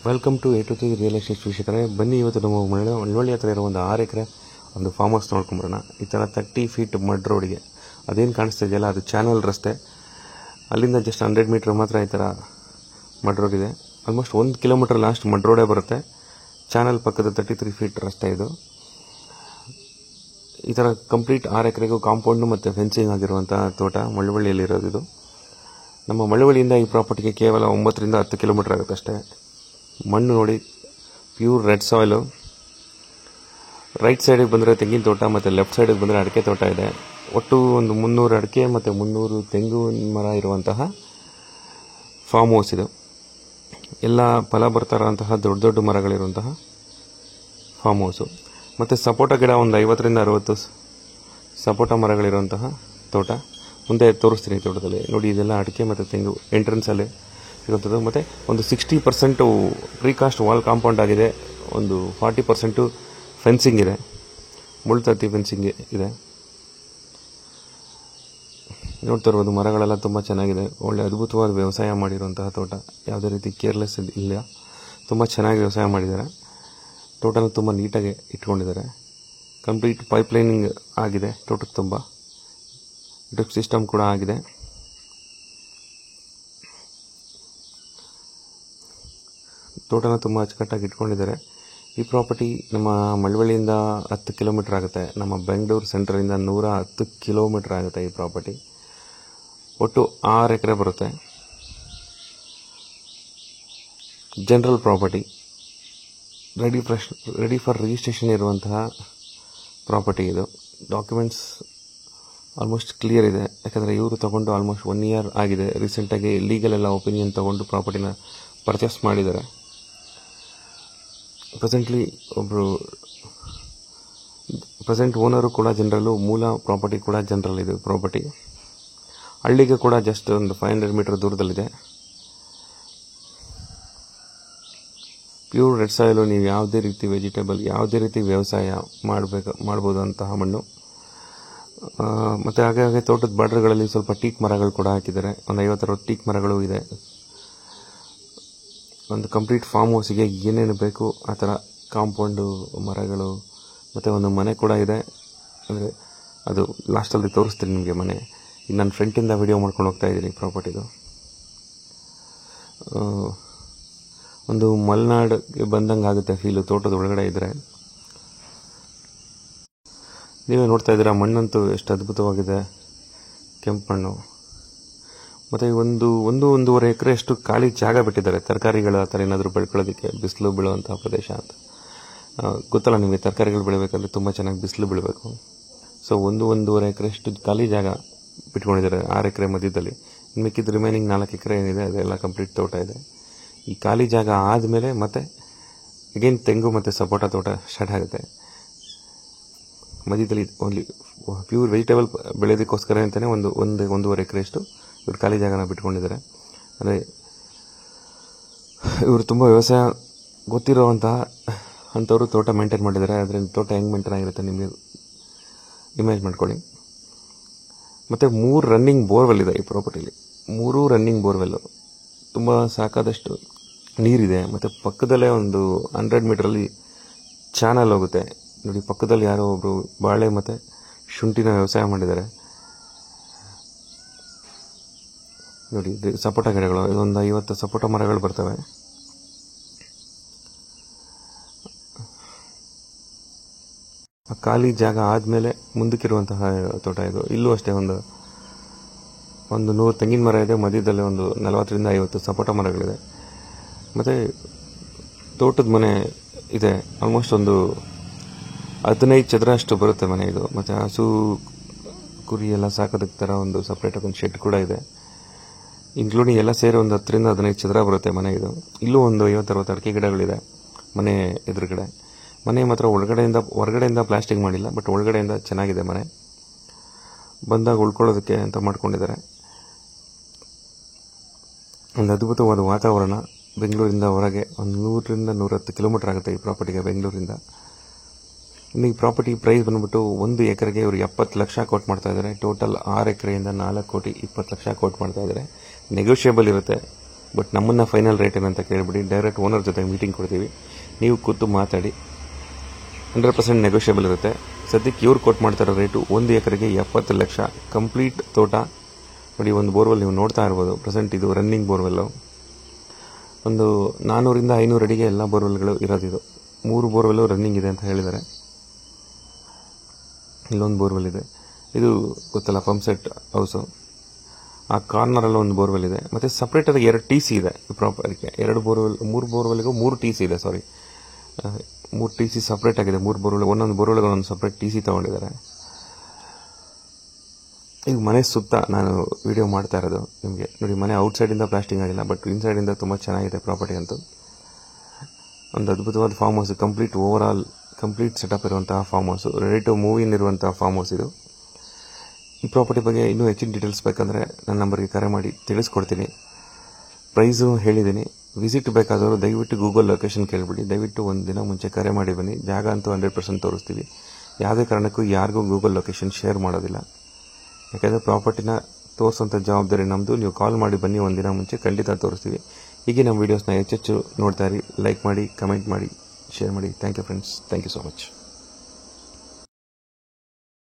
Welcome to a to the real estate ವೀಕ್ಷಕರೇ. ಬನ್ನಿ, ಇವತ್ತು ನಮ್ಮ ಮಳವಳ್ಳಿ ಹತ್ರ ಇರೋ ಒಂದು 6 ಎಕರೆ ಒಂದು ಫಾರ್ಮ್ ಹೌಸ್ ನೋಡ್ಕೊಂಬರೋಣ. ಈ ಥರ 30 ಫೀಟ್ ಮಡ್ ರೋಡ್ಗೆ ಅದೇನು ಕಾಣಿಸ್ತಾ ಇದೆಯಲ್ಲ, ಅದು ಚಾನಲ್ ರಸ್ತೆ. ಅಲ್ಲಿಂದ ಜಸ್ಟ್ 100 ಮೀಟ್ರ್ ಮಾತ್ರ ಈ ಥರ ಮಡ್ ರೋಡ್ ಇದೆ. ಆಲ್ಮೋಸ್ಟ್ 1 ಕಿಲೋಮೀಟರ್ ಲಾಸ್ಟ್ ಮಡ್ ರೋಡೇ ಬರುತ್ತೆ. ಚಾನಲ್ ಪಕ್ಕದ 33 ಫೀಟ್ ರಸ್ತೆ ಇದು. ಈ ಥರ ಕಂಪ್ಲೀಟ್ 6 ಎಕರೆಗೂ ಕಾಂಪೌಂಡು ಮತ್ತು ಫೆನ್ಸಿಂಗ್ ಆಗಿರುವಂಥ ತೋಟ ಮಳವಳ್ಳಿಯಲ್ಲಿರೋದು ಇದು. ನಮ್ಮ ಮಳವಳ್ಳಿಯಿಂದ ಈ ಪ್ರಾಪರ್ಟಿಗೆ ಕೇವಲ 9 ರಿಂದ 10 ಕಿಲೋಮೀಟರ್ ಆಗುತ್ತೆ ಅಷ್ಟೇ. ಮಣ್ಣು ನೋಡಿ, ಪ್ಯೂರ್ ರೆಡ್ ಸಾಯಿಲು. ರೈಟ್ ಸೈಡಿಗೆ ಬಂದರೆ ತೆಂಗಿನ ತೋಟ ಮತ್ತು ಲೆಫ್ಟ್ ಸೈಡಿಗೆ ಬಂದರೆ ಅಡಿಕೆ ತೋಟ ಇದೆ. ಒಟ್ಟು ಒಂದು 300 ಅಡಿಕೆ ಮತ್ತು 300 ತೆಂಗಿನ ಮರ ಇರುವಂತಹ ಫಾರ್ಮ್ ಹೌಸ್ ಇದು. ಎಲ್ಲ ಫಲ ಬರ್ತಾ ಇರೋಂತಹ ದೊಡ್ಡ ದೊಡ್ಡ ಮರಗಳಿರುವಂತಹ ಫಾರ್ಮ್ ಹೌಸು. ಮತ್ತು ಸಪೋಟ ಗಿಡ ಒಂದು 50 ರಿಂದ 60 ಸಪೋಟ ಮರಗಳಿರುವಂತಹ ತೋಟ. ಮುಂದೆ ತೋರಿಸ್ತೀನಿ ತೋಟದಲ್ಲಿ ನೋಡಿ. ಇದೆಲ್ಲ ಅಡಿಕೆ ಮತ್ತು ತೆಂಗು ಎಂಟ್ರೆನ್ಸಲ್ಲಿ ಇರುವಂಥದ್ದು. ಮತ್ತು ಒಂದು 60% ಪ್ರೀಕಾಸ್ಟ್ ವಾಲ್ ಕಾಂಪೌಂಡ್ ಆಗಿದೆ. ಒಂದು 40% ಫೆನ್ಸಿಂಗ್ ಇದೆ, ಮುಳ್ತತ್ತಿ ಫೆನ್ಸಿಂಗ್ ಇದೆ. ನೋಡ್ತಾ ಇರ್ಬೋದು, ಮರಗಳೆಲ್ಲ ತುಂಬ ಚೆನ್ನಾಗಿದೆ. ಒಳ್ಳೆ ಅದ್ಭುತವಾದ ವ್ಯವಸಾಯ ಮಾಡಿರುವಂತಹ ತೋಟ. ಯಾವುದೇ ರೀತಿ ಕೇರ್ಲೆಸ್ ಇಲ್ಲ. ತುಂಬ ಚೆನ್ನಾಗಿ ವ್ಯವಸಾಯ ಮಾಡಿದ್ದಾರೆ. ತೋಟನ ತುಂಬ ನೀಟಾಗಿ ಇಟ್ಕೊಂಡಿದ್ದಾರೆ. ಕಂಪ್ಲೀಟ್ ಪೈಪ್ಲೈನಿಂಗ್ ಆಗಿದೆ ತೋಟಕ್ಕೆ. ತುಂಬ ಡ್ರಿಪ್ ಸಿಸ್ಟಮ್ ಕೂಡ ಆಗಿದೆ. ತೋಟನ ತುಂಬ ಅಚ್ಚುಕಟ್ಟಾಗಿ ಇಟ್ಕೊಂಡಿದ್ದಾರೆ. ಈ ಪ್ರಾಪರ್ಟಿ ನಮ್ಮ ಮಳವಳ್ಳಿಯಿಂದ 10 ಕಿಲೋಮೀಟರ್ ಆಗುತ್ತೆ. ನಮ್ಮ ಬೆಂಗಳೂರು ಸೆಂಟ್ರಿಂದ 110 ಕಿಲೋಮೀಟರ್ ಆಗುತ್ತೆ ಈ ಪ್ರಾಪರ್ಟಿ. ಒಟ್ಟು 6 ಎಕರೆ ಬರುತ್ತೆ. General property, ready for registration ಇರುವಂತಹ ಪ್ರಾಪರ್ಟಿ ಇದು. ಡಾಕ್ಯುಮೆಂಟ್ಸ್ ಆಲ್ಮೋಸ್ಟ್ ಕ್ಲಿಯರ್ ಇದೆ. ಯಾಕಂದರೆ ಇವರು ತಗೊಂಡು ಆಲ್ಮೋಸ್ಟ್ 1 ಇಯರ್ ಆಗಿದೆ. ರೀಸೆಂಟಾಗಿ ಲೀಗಲ್ ಎಲ್ಲ ಒಪಿನಿಯನ್ ತಗೊಂಡು ಪ್ರಾಪರ್ಟಿನ ಪರ್ಚೇಸ್ ಮಾಡಿದ್ದಾರೆ. ಪ್ರೆಸೆಂಟ್ ಓನರು ಕೂಡ ಜನರಲ್ಲು, ಮೂಲ ಪ್ರಾಪರ್ಟಿ ಕೂಡ ಜನರಲ್ ಇದು ಪ್ರಾಪರ್ಟಿ. ಹಳ್ಳಿಗೆ ಕೂಡ ಜಸ್ಟ್ ಒಂದು 500 ಮೀಟರ್ ದೂರದಲ್ಲಿದೆ. Pure red soil. ನೀವು ಯಾವುದೇ ರೀತಿ ವೆಜಿಟೇಬಲ್, ಯಾವುದೇ ರೀತಿ ವ್ಯವಸಾಯ ಮಾಡ್ಬೋದು ಅಂತಹ ಮಣ್ಣು. ಮತ್ತು ಹಾಗೆ ತೋಟದ ಬಾರ್ಡರ್ಗಳಲ್ಲಿ ಸ್ವಲ್ಪ ಟೀಕ್ ಮರಗಳು ಕೂಡ ಹಾಕಿದ್ದಾರೆ. ಒಂದು 50-60 ಟೀಕ್ ಮರಗಳು ಇದೆ. ಒಂದು ಕಂಪ್ಲೀಟ್ ಫಾರ್ಮ್ ಹೌಸಿಗೆ ಏನೇನು ಬೇಕು ಆ ಥರ ಕಾಂಪೌಂಡು, ಮರಗಳು ಮತ್ತು ಒಂದು ಮನೆ ಕೂಡ ಇದೆ. ಅಂದರೆ ಅದು ಲಾಸ್ಟಲ್ಲಿ ತೋರಿಸ್ತೀನಿ ನಿಮಗೆ ಮನೆ. ಈಗ ನನ್ನ ಫ್ರೆಂಟಿಂದ ವಿಡಿಯೋ ಮಾಡ್ಕೊಂಡು ಹೋಗ್ತಾ ಇದ್ದೀನಿ ಪ್ರಾಪರ್ಟಿದು. ಒಂದು ಮಲೆನಾಡಿಗೆ ಬಂದಂಗೆ ಆಗುತ್ತೆ ಫೀಲು ತೋಟದ ಒಳಗಡೆ ಇದ್ದರೆ. ನೀವೇ ನೋಡ್ತಾ ಇದ್ದೀರಾ, ಮಣ್ಣಂತೂ ಎಷ್ಟು ಅದ್ಭುತವಾಗಿದೆ. ಕೆಂಪು ಮಣ್ಣು. ಮತ್ತು ಒಂದೂವರೆ ಎಕರೆ ಅಷ್ಟು ಖಾಲಿ ಜಾಗ ಬಿಟ್ಟಿದ್ದಾರೆ. ತರಕಾರಿಗಳು ಆ ಥರ ಏನಾದರೂ ಬೆಳ್ಕೊಳ್ಳೋದಕ್ಕೆ, ಬಿಸಿಲು ಬೀಳುವಂಥ ಪ್ರದೇಶ ಅಂತ. ಗೊತ್ತಲ್ಲ ನಿಮಗೆ, ತರಕಾರಿಗಳು ಬೆಳಿಬೇಕಂದ್ರೆ ತುಂಬ ಚೆನ್ನಾಗಿ ಬಿಸಿಲು ಬೀಳಬೇಕು. ಸೊ ಒಂದೂವರೆ ಎಕರೆ ಅಷ್ಟು ಖಾಲಿ ಜಾಗ ಬಿಟ್ಕೊಂಡಿದ್ದಾರೆ 6 ಎಕರೆ ಮಧ್ಯದಲ್ಲಿ. ಮಿಕ್ಕಿದ ರಿಮೈನಿಂಗ್ 4 ಎಕರೆ ಏನಿದೆ ಅದೆಲ್ಲ ಕಂಪ್ಲೀಟ್ ತೋಟ ಇದೆ. ಈ ಖಾಲಿ ಜಾಗ ಆದಮೇಲೆ ಮತ್ತೆ ಅಗೇನ್ ತೆಂಗು ಮತ್ತು ಸಪೋಟ ತೋಟ ಸ್ಟಾರ್ಟ್ ಆಗುತ್ತೆ. ಮಧ್ಯದಲ್ಲಿ ಓನ್ಲಿ ಪ್ಯೂರ್ ವೆಜಿಟೇಬಲ್ ಬೆಳೆಯೋದಕ್ಕೋಸ್ಕರ ಅಂತಲೇ ಒಂದೂವರೆ ಎಕರೆಯಷ್ಟು ಇವರು ಖಾಲಿ ಜಾಗನ ಬಿಟ್ಕೊಂಡಿದ್ದಾರೆ. ಅಂದರೆ ಇವರು ತುಂಬ ವ್ಯವಸಾಯ ಗೊತ್ತಿರೋವಂತಹ ಅಂಥವರು ತೋಟ ಮೇಂಟೈನ್ ಮಾಡಿದ್ದಾರೆ. ಆದರೆ ತೋಟ ಹೆಂಗೆ ಮೇಂಟೈನ್ ಆಗಿರುತ್ತೆ ನಿಮಗೆ ಇಮೇಜ್ ಮಾಡ್ಕೊಳ್ಳಿ. ಮತ್ತು 3 ರನ್ನಿಂಗ್ ಬೋರ್ವೆಲ್ ಇದೆ ಈ ಪ್ರಾಪರ್ಟಿಲಿ. 3 ರನ್ನಿಂಗ್ ಬೋರ್ವೆಲ್ಲು. ತುಂಬ ಸಾಕಾದಷ್ಟು ನೀರಿದೆ. ಮತ್ತು ಪಕ್ಕದಲ್ಲೇ ಒಂದು 100 ಮೀಟ್ರಲ್ಲಿ ಚಾನಲ್ ಹೋಗುತ್ತೆ ನೋಡಿ. ಪಕ್ಕದಲ್ಲಿ ಯಾರೋ ಒಬ್ಬರು ಬಾಳೆ ಮತ್ತು ಶುಂಠಿನ ವ್ಯವಸಾಯ ಮಾಡಿದ್ದಾರೆ ನೋಡಿ. ಸಪೋಟ ಗಿಡಗಳು, ಇದೊಂದು 50 ಸಪೋಟ ಮರಗಳು ಬರ್ತವೆ. ಖಾಲಿ ಜಾಗ ಆದಮೇಲೆ ಮುಂದಕ್ಕಿರುವಂತಹ ತೋಟ ಇದು. ಇಲ್ಲೂ ಅಷ್ಟೇ ಒಂದು 100 ತೆಂಗಿನ ಮರ ಇದೆ. ಮಧ್ಯದಲ್ಲಿ ಒಂದು 40 ರಿಂದ 50 ಸಪೋಟ ಮರಗಳಿದೆ. ಮತ್ತು ತೋಟದ ಮನೆ ಇದೆ. ಆಲ್ಮೋಸ್ಟ್ ಒಂದು 15 ಚದರ ಅಷ್ಟು ಬರುತ್ತೆ ಮನೆ ಇದು. ಮತ್ತು ಹಸು ಕುರಿ ಎಲ್ಲ ಸಾಕೋದಕ್ಕೆ ಥರ ಒಂದು ಸಪ್ರೇಟಾಗಿ ಒಂದು ಶೆಡ್ ಕೂಡ ಇದೆ. ಇನ್ಕ್ಲೂಡಿಂಗ್ ಎಲ್ಲ ಸೇರಿ ಒಂದು 10 ರಿಂದ 15 ಚದರ ಬರುತ್ತೆ ಮನೆ ಇದು. ಇಲ್ಲೂ ಒಂದು 50-60 ಅಡಿಕೆ ಗಿಡಗಳಿದೆ ಮನೆ ಎದುರುಗಡೆ. ಮನೆ ಮಾತ್ರ ಹೊರಗಡೆಯಿಂದ ಪ್ಲಾಸ್ಟಿಕ್ ಮಾಡಿಲ್ಲ, ಬಟ್ ಒಳಗಡೆಯಿಂದ ಚೆನ್ನಾಗಿದೆ ಮನೆ. ಬಂದಾಗ ಉಳ್ಕೊಳ್ಳೋದಕ್ಕೆ ಅಂತ ಮಾಡ್ಕೊಂಡಿದ್ದಾರೆ. ಒಂದು ಅದ್ಭುತವಾದ ವಾತಾವರಣ. ಬೆಂಗಳೂರಿಂದ ಹೊರಗೆ ಒಂದು 100 ರಿಂದ 110 ಕಿಲೋಮೀಟರ್ ಆಗುತ್ತೆ ಈ ಪ್ರಾಪರ್ಟಿಗೆ ಬೆಂಗಳೂರಿಂದ. ಇನ್ನು ಈ ಪ್ರಾಪರ್ಟಿ ಪ್ರೈಸ್ ಬಂದ್ಬಿಟ್ಟು 1 ಎಕರೆಗೆ ಇವರು 70 ಲಕ್ಷ ಕೋಟ್ ಮಾಡ್ತಾ ಇದ್ದಾರೆ. ಟೋಟಲ್ 6 ಎಕರೆಯಿಂದ 4,20,00,000 ಕೋಟ್ ಮಾಡ್ತಾ ಇದ್ದಾರೆ. ನೆಗೋಷಿಯೇಬಲ್ ಇರುತ್ತೆ. ಬಟ್ ನಮ್ಮನ್ನು ಫೈನಲ್ ರೇಟ್ ಏನಂತ ಕೇಳಿಬಿಡಿ, ಡೈರೆಕ್ಟ್ ಓನರ್ ಜೊತೆ ಮೀಟಿಂಗ್ ಕೊಡ್ತೀವಿ, ನೀವು ಕೂತು ಮಾತಾಡಿ. 100% ನೆಗೋಷಿಯಬಲ್ ಇರುತ್ತೆ. ಸದ್ಯಕ್ಕೆ ಇವ್ರು ಕೊಟ್ಟು ಮಾಡ್ತಾರೋ ರೇಟು 1 ಎಕರೆಗೆ 70 ಲಕ್ಷ. ಕಂಪ್ಲೀಟ್ ತೋಟ ನೋಡಿ. ಒಂದು ಬೋರ್ವೆಲ್ ನೀವು ನೋಡ್ತಾ ಇರ್ಬೋದು. ಪ್ರೆಸೆಂಟ್ ಇದು ರನ್ನಿಂಗ್ ಬೋರ್ವೆಲ್ಲು. ಒಂದು 400 ರಿಂದ 500 ಅಡಿಗೆ ಎಲ್ಲ ಬೋರ್ವೆಲ್ಗಳು ಇರೋದಿದು. 3 ಬೋರ್ವೆಲ್ಲು ರನ್ನಿಂಗ್ ಇದೆ ಅಂತ ಹೇಳಿದ್ದಾರೆ. ಇಲ್ಲೊಂದು ಬೋರ್ವೆಲ್ ಇದೆ, ಇದು ಗೊತ್ತಲ್ಲ ಪಂಪ್ ಸೆಟ್ ಹೌಸು. ಆ ಕಾರ್ನರಲ್ಲಿ ಒಂದು ಬೋರ್ವೆಲ್ ಇದೆ. ಮತ್ತು ಸಪ್ರೇಟಾಗಿ 2 TC ಇದೆ ಪ್ರಾಪರ್ಗೆ. 2 ಬೋರ್ವೆಲ್ 3 ಬೋರ್ವೆಲ್ಗೂ 3 TC ಇದೆ. 3 TC ಸಪ್ರೇಟ್ ಆಗಿದೆ. 3 ಬೋರ್ವೆಲ್, ಒಂದೊಂದು ಬೋರ್ವೆಲ್ಗೆ ಒಂದೊಂದು ಸಪ್ರೇಟ್ TC ತೊಗೊಂಡಿದ್ದಾರೆ. ಈಗ ಮನೆ ಸುತ್ತ ನಾನು ವಿಡಿಯೋ ಮಾಡ್ತಾ ಇರೋದು ನಿಮಗೆ ನೋಡಿ. ಮನೆ ಔಟ್ಸೈಡಿಂದ ಪ್ಲಾಸ್ಟಿಂಗ್ ಆಗಿಲ್ಲ, ಬಟ್ ಇನ್ಸೈಡಿಂದ ತುಂಬ ಚೆನ್ನಾಗಿದೆ ಪ್ರಾಪರ್ಟಿ ಅಂತೂ. ಒಂದು ಅದ್ಭುತವಾದ ಫಾರ್ಮ್ ಹೌಸ್, ಕಂಪ್ಲೀಟ್ ಸೆಟಪ್ ಇರುವಂತಹ farm house, ready to move in ಇರುವಂತಹ ಫಾರ್ಮ್ ಹೌಸ್ ಇದು. ಈ ಪ್ರಾಪರ್ಟಿ ಬಗ್ಗೆ ಇನ್ನೂ ಹೆಚ್ಚಿನ ಡೀಟೇಲ್ಸ್ ಬೇಕಂದರೆ ನನ್ನ ನಂಬರ್ಗೆ ಕರೆ ಮಾಡಿ ತಿಳಿಸ್ಕೊಡ್ತೀನಿ. ಪ್ರೈಸು ಹೇಳಿದ್ದೀನಿ. ವಿಸಿಟ್ ಬೇಕಾದವರು ದಯವಿಟ್ಟು ಗೂಗಲ್ ಲೊಕೇಶನ್ ಕೇಳಿಬಿಡಿ. ದಯವಿಟ್ಟು ಒಂದು ದಿನ ಮುಂಚೆ ಕರೆ ಮಾಡಿ ಬನ್ನಿ. ಜಾಗ ಅಂತೂ 100% ತೋರಿಸ್ತೀವಿ. ಯಾವುದೇ ಕಾರಣಕ್ಕೂ ಯಾರಿಗೂ ಗೂಗಲ್ ಲೊಕೇಶನ್ ಶೇರ್ ಮಾಡೋದಿಲ್ಲ. ಯಾಕೆಂದರೆ ಪ್ರಾಪರ್ಟಿನ ತೋರಿಸೋಂಥ ಜವಾಬ್ದಾರಿ ನಮ್ಮದು. ನೀವು ಕಾಲ್ ಮಾಡಿ ಬನ್ನಿ, ಒಂದು ದಿನ ಮುಂಚೆ ಖಂಡಿತ ತೋರಿಸ್ತೀವಿ. ಹೀಗೆ ನಮ್ಮ ವೀಡಿಯೋಸ್ನ ಹೆಚ್ಚೆಚ್ಚು ನೋಡ್ತಾ ಇರಿ. ಲೈಕ್ ಮಾಡಿ, ಕಮೆಂಟ್ ಮಾಡಿ, ಶೇರ್ ಮಾಡಿ. Thank you friends. Thank you so much.